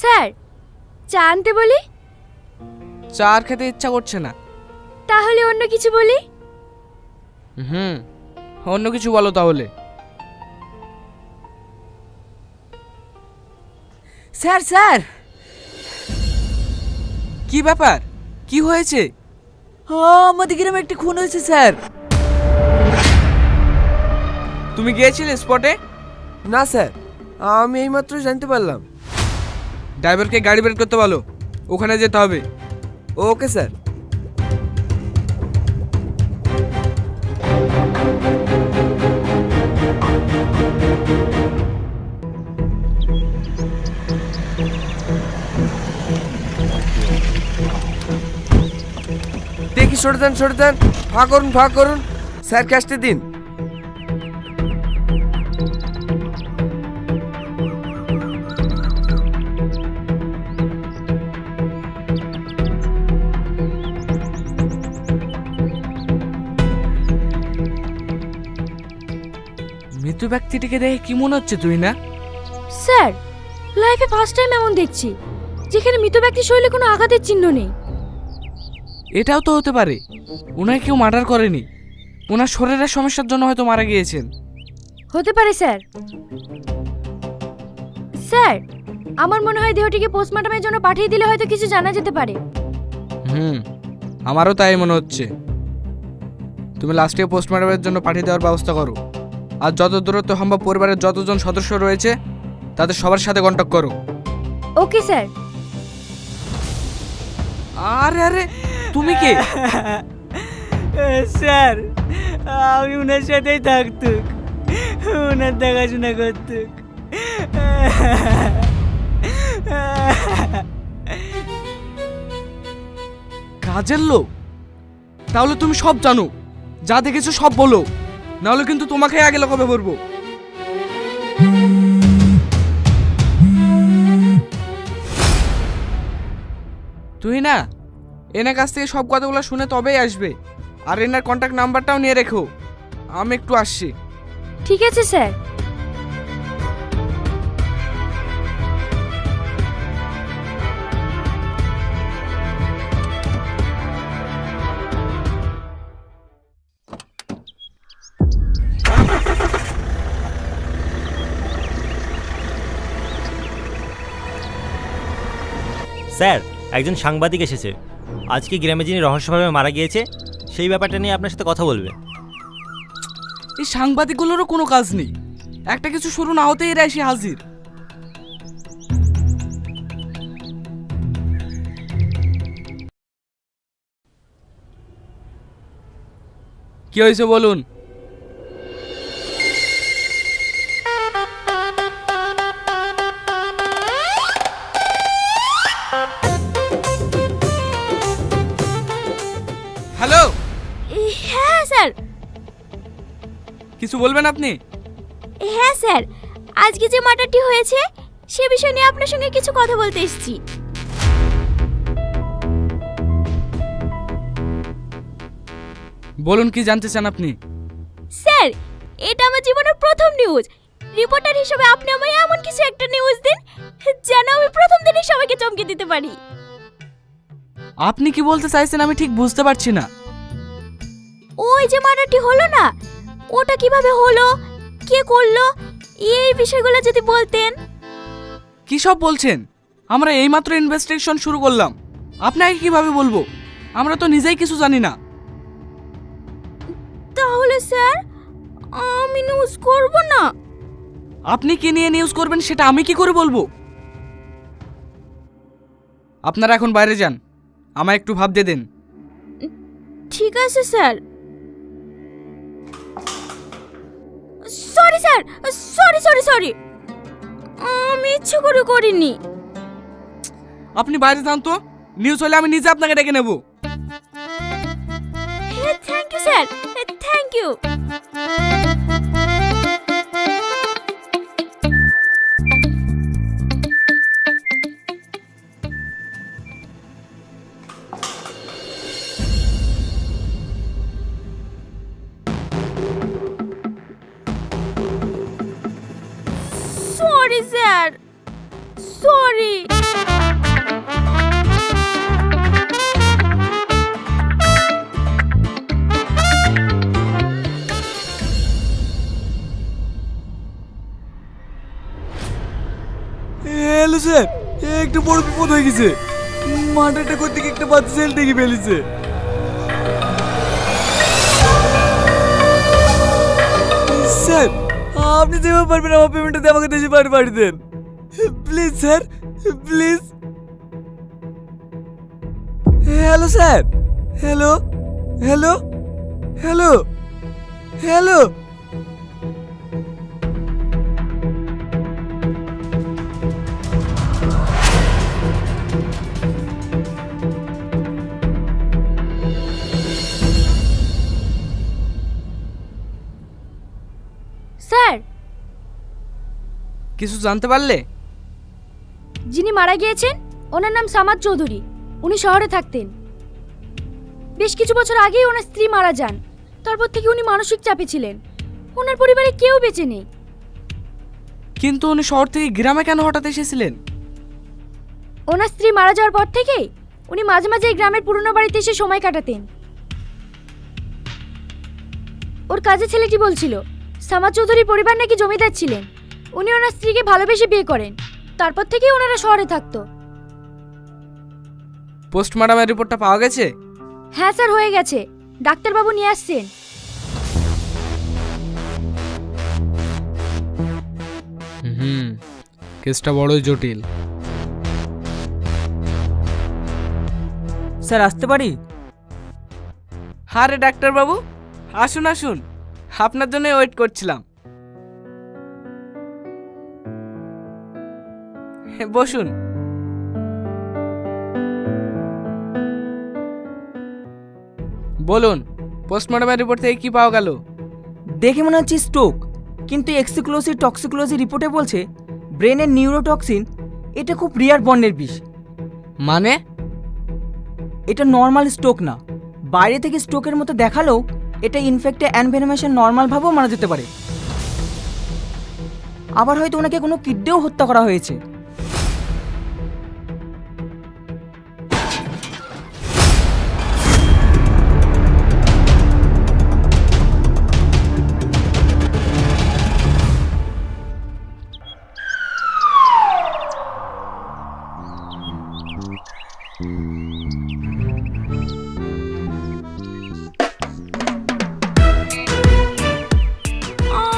Sir, চা আনতে বলি? চা আর খেতে ইচ্ছা করছে না। তাহলে অন্য কিছু বলি? অন্য কিছু বলো তাহলে। স্যার স্যার, কি ব্যাপার, কি হয়েছে? আমাদের গ্রামে একটি খুন হয়েছে স্যার। তুমি গিয়েছিলে স্পটে? না স্যার, আমি এইমাত্র জানতে পারলাম। ড্রাইভারকে গাড়ি বের করতে বলো, ওখানে যেতে হবে। Okay sir. দেখি সরে দেন, ফাঁক করুন, স্যারকে আসতে দিন। মৃত ব্যক্তিটিকে দেখে কি মনে হচ্ছে তুই না? স্যার, লাইফে ফার্স্ট টাইম এমন দেখছি যেখানে মৃত ব্যক্তির শরীরে কোনো আঘাতের চিহ্ন নেই। এটাও তো হতে পারে ওনাকে কেউ মার্ডার করেনি, ওনার শরীরের সমস্যার জন্য হয়তো মারা গিয়েছেন। হতে পারে স্যার। স্যার, আমার মনে হয় দেহটিকে পোস্টমর্টমের জন্য পাঠিয়ে দিলে হয়তো কিছু জানা যেতে পারে। আমারও তাই মনে হচ্ছে। তুমি লাস্টে পোস্টমর্টমের জন্য পাঠিয়ে দেওয়ার ব্যবস্থা করো, আর যত দূরত্ব সম্ভব পরিবারের যতজন সদস্য রয়েছে তাদের সবার সাথে কন্ট্যাক্ট করো। Okay sir. আরে আরে, তুমি কে? স্যার, আমি ওনার সাথেই থাকতুক, ওনার দেখাশোনা করতুক। কাজের লোক? তাহলে তুমি সব জানো, যা দেখেছো সব বলো, নাহলে কিন্তু তোমাকে আগে লকাবে পড়বো। তুই না এনার কাছ থেকে সব কথাগুলো শুনে তবেই আসবে, আর এনার কন্ট্যাক্ট নাম্বারটাও নিয়ে রেখো। আমি একটু আসছি। ঠিক আছে স্যার। স্যার, একজন সাংবাদিক এসেছে। আজকে গ্রামে যিনি রহস্যভাবে মারা গিয়েছে সেই ব্যাপারটা নিয়ে আপনার সাথে কথা বলবে। এই সাংবাদিকগুলোরও কোনো কাজ নেই, একটা কিছু শুরু না হতেই এরা এসে হাজির। কি হয়েছে বলুন? হ্যালো। হ্যাঁ স্যার। কিছু বলবেন আপনি? হ্যাঁ স্যার, আজকে যে মার্ডারটি হয়েছে সে বিষয় নিয়ে আপনার সঙ্গে কিছু কথা বলতে এসেছি। বলুন, কি জানতে চান আপনি? স্যার, এটা আমার জীবনের প্রথম নিউজ। রিপোর্টার হিসেবে আপনি আমায় এমন কিছু একটা নিউজ দিন যেন আমি প্রথম দিনই সবাইকে চমকে দিতে পারি। আপনি কি বলতে চাইছেন আমি ঠিক বুঝতে পারছি না। ওই যে মার্ডারটি হলো না, ওটা কিভাবে হলো, কে করলো, এই বিষয়গুলো যদি বলতেন। কি সব বলছেন? আমরা এইমাত্র ইনভেস্টিগেশন শুরু করলাম, আপনাকে কিভাবে বলবো? আমরা তো নিজেই কিছু জানি না। তাহলে স্যার আমি নিউজ করব না। আপনি কি নিয়ে নিউজ করবেন সেটা আমি কি করে বলবো? আপনারা এখন বাইরে যান, আমায় একটু ভাবতে দেন। ঠিক আছে স্যার। সরি স্যার, সরি, আমি ইচ্ছে করে করিনি। আপনি বাইরে যান তো, নিউজ হলে আমি নিজে আপনাকে ডেকে নেব। Thank you sir, thank you. Sorry sir. Sorry. Hello sir, একটু বড় বিপদ হয়ে গেছে। মার্ডারটা করতে গিয়ে একটা বাচ্চা ছেলে দেখে ফেলেছে। স্যার, আপনি যেভাবে পারবেন আমার পেমেন্টটা দিয়ে আমাকে দেশে বাড়ি পাঠিয়ে দেন please sir, please. Hello sir, hello hello hello hello. Sir, কিছু জানতে পারলে? যিনি মারা গিয়েছেন ওনার নাম সামাদ চৌধুরী। উনি শহরে থাকতেন। বেশ কিছু বছর আগেই ওনার স্ত্রী মারা যান। তারপর থেকে উনি মানসিক চাপে ছিলেন। ওনার পরিবারে কেউ বেঁচে নেই। কিন্তু উনি শহর থেকে গ্রামে কেন হঠাৎ এসেছিলেন? ওনার স্ত্রী মারা যাওয়ার পর থেকেই উনি মাঝে মাঝে এই গ্রামের পুরনো বাড়িতে এসে সময় কাটাতেন। ওর কাজের ছেলেটি বলছিল সামাদ চৌধুরীর পরিবার নাকি জমিদার ছিলেন। উনি ওনার স্ত্রীকে ভালোবেসে বিয়ে করেন। তারপর থেকেই ওনারা শহরে থাকতো। পোস্টমর্টমের রিপোর্টটা পাওয়া গেছে? হ্যাঁ স্যার, হয়ে গেছে। ডাক্তারবাবু নিয়ে আসছেন। কেসটা বড়ই জটিল। স্যার, আসতে পারি? আরে ডাক্তার বাবু, আসুন আসুন, আপনার জন্য ওয়েট করছিলাম। বসুন। বলুন, পোস্টমর্টমের রিপোর্ট থেকে কি পাওয়া গেল? দেখে মনে হচ্ছে স্ট্রোক, কিন্তু এক্সিক্লোসি টক্সিকোলজি রিপোর্টে বলছে ব্রেনের নিউরোটক্সিন। এটা খুব রিয়ার বর্ণের বিষ। মানে? এটা নর্মাল স্ট্রোক না। বাইরে থেকে স্ট্রোকের মতো দেখালেও এটা ইনফেক্টে অ্যানভেনমেশন নর্মালভাবেও মারা যেতে পারে। আবার হয়তো ওনাকে কোনো কিডনিও হত্যা করা হয়েছে।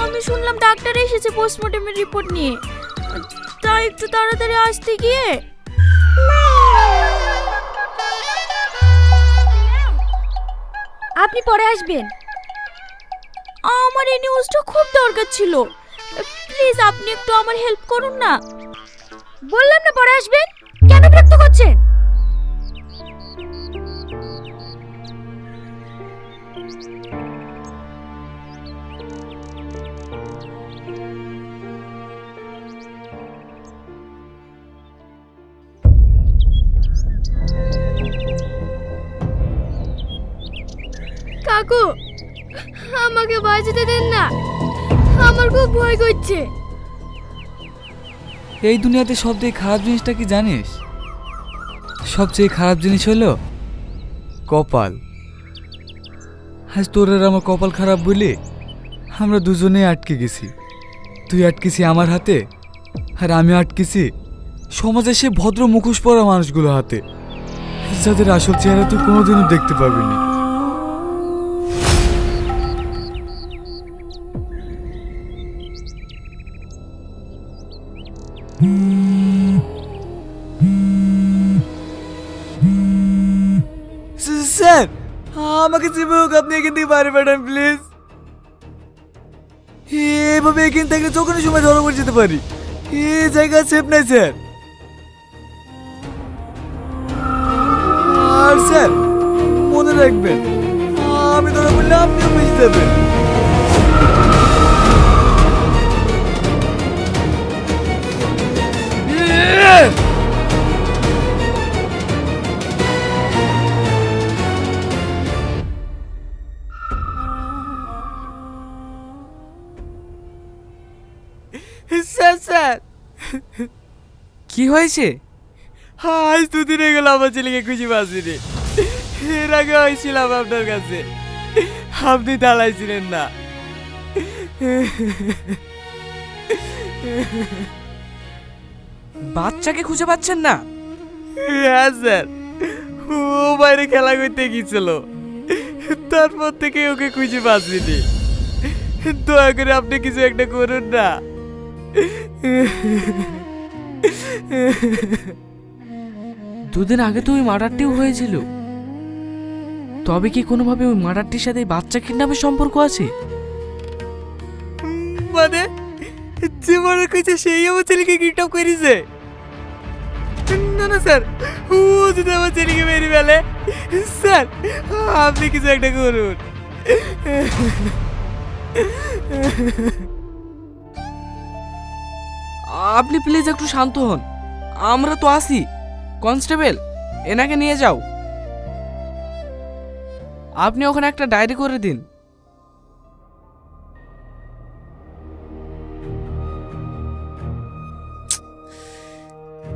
আমি শুনলাম ডাক্তার এসেছে পোস্টমর্টমের রিপোর্ট নিয়ে, তাই একটু তাড়াতাড়ি আসতে গিয়ে। আপনি পরে আসবেন। আমার এই নিউজটা খুব দরকার ছিল। প্লিজ আপনি একটু আমার হেল্প করুন না। বললাম না পরে আসবেন, কেন বিরক্ত করছেন? কাকু, আমাকে বাঁচাতে দেন না, আমার খুব ভয় করছে। এই দুনিয়াতে সবথেকে খারাপ জিনিসটা কি জানিস? সবচেয়ে খারাপ জিনিস হলো কপাল। আজ তোর আর আমার কপাল খারাপ বলে আমরা দুজনেই আটকে গেছি। তুই আটকেছি আমার হাতে, আর আমি আটকেছি সমাজে সে ভদ্র মুখোশ পরা মানুষগুলো হাতে, যাদের আসল চেহারা তুই কোনোদিনও দেখতে পাবি না। স্যার, আমাকে যেভাবে হোক আপনি এখান থেকে বাইরে পাঠান প্লিজ। এভাবে এখান থেকে যখনই সময় ধরা পড়ে যেতে পারি। এই জায়গা সেফ নাই স্যার। আর স্যার মনে রাখবেন, আমি ধরা পড়লে আপনিও বেঁচে যাবেন। স্যার, স্যার কি হয়েছে? আজ দুদিন হয়ে গেল আমার ছেলেকে খুঁজে পাচ্ছি রে। এর আগে হয়েছিলাম আপনার কাছে, আপনি দাঁড়াইছিলেন না। বাচ্চাকে খুঁজে পাচ্ছেন না? হ্যাঁ স্যার, ও বাইরে খেলা করতে গিয়েছিল, তারপর থেকে ওকে খুঁজে পাচ্ছিনি। দয়া করে আপনি কিছু একটা করুন না। দুদিন আগে তো ওই মার্ডারটিও হয়েছিল। তবে কি কোনোভাবে ওই মার্ডারটির সাথে এই বাচ্চা কিডন্যাপের সম্পর্ক আছে? মানে যে মার্ডার করেছে সেই আমার ছেলেকে কিডন্যাপ করেছে? না না স্যার, ও যদি আমার ছেলেকে মেরে ফেলে, স্যার আপনি কিছু একটা করুন। আপনি প্লিজ একটু শান্ত হন, আমরা তো আছি। কনস্টেবল, এনাকে নিয়ে যাও। আপনি ওখানে একটা ডায়েরি করে দিন।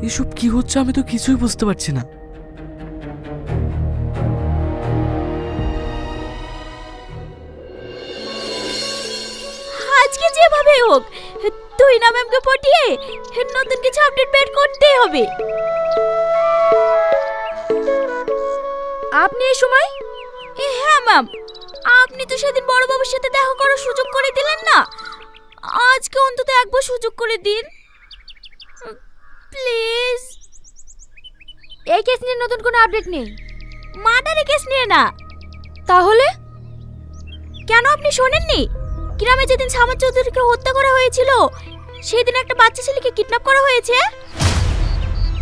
এসব কি হচ্ছে আমি তো কিছুই বুঝতে পারছি না। আজকে যেভাবে হোক তুই না ম্যামকে পটিয়ে নতুন কিছু আপডেট বের করতেই হবে। আপনি এই সময়? হ্যাঁ ম্যাম, আপনি তো সেদিন বড়বাবুর সাথে দেখা করার সুযোগ করে দিলেন না, আজকে অন্তত একবার সুযোগ করে দিন প্লিজ। এই কেস নিয়ে নতুন কোনো আপডেট নেই? মার্ডারের কেস নিয়ে না। তাহলে কেন আপনি শোনেননি? গ্রামে যেদিন সামাদ চৌধুরীকে হত্যা করা হয়েছিল সেই দিন একটা বাচ্চা ছেলেকে কিডন্যাপ করা হয়েছে।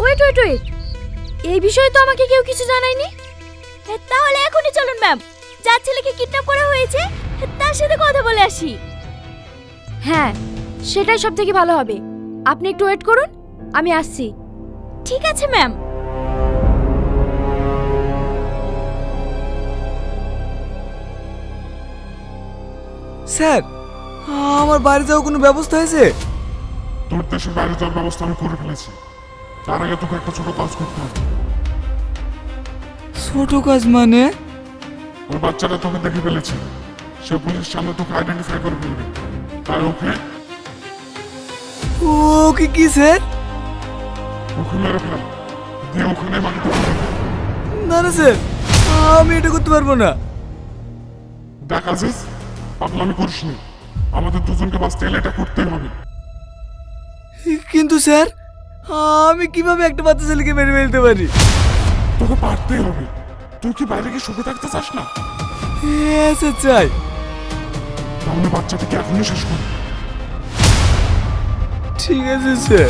ওয়েট ওয়েট ওয়েট, এই বিষয়ে তো আমাকে কেউ কিছু জানায়নি। তাহলে এখনই চলুন ম্যাম, যার ছেলেকে কিডন্যাপ করা হয়েছে তার সাথে কথা বলে আসি। হ্যাঁ, সেটাই সব থেকে ভালো হবে। আপনি একটু ওয়েট করুন, আমি আসছি। ঠিক আছে ম্যাম। স্যার, আমার বাড়ি যাওয়ার কোনো ব্যবস্থা হয়েছে? তোর দেশের বাইরে যাওয়ার ব্যবস্থা আমি করে ফেলেছি। তার আগে তোকে একটা ছোট কাজ করতে হবে। ছোট কাজ মানে? ওই বাচ্চাটা তোকে দেখে ফেলেছে, সে পুলিশের সামনে তোকে আইডেন্টিফাই করে ফেলবে। তাই ওকে কি স্যার? ওকে মেরে ফেল, দিয়ে ওখানে বাড়িতে পাঠাবে। না না স্যার, আমি এটা করতে পারবো না। দেখ আজিজ, পাগলামি করিস নি, আমাদের দুজনকে বাঁচতে গেলে এটা করতেই হবে। কিন্তু স্যার, আমি কিভাবে একটা বাচ্চা ছেলেকে মেরে ফেলতে পারি? তোকে পারতেই হবে। তুই কি বাইরে গিয়ে সুখে থাকতে চাস না? হ্যাঁ স্যার, চাই। তাহলে বাচ্চাটাকে এখনই শেষ কর। ঠিক আছে স্যার।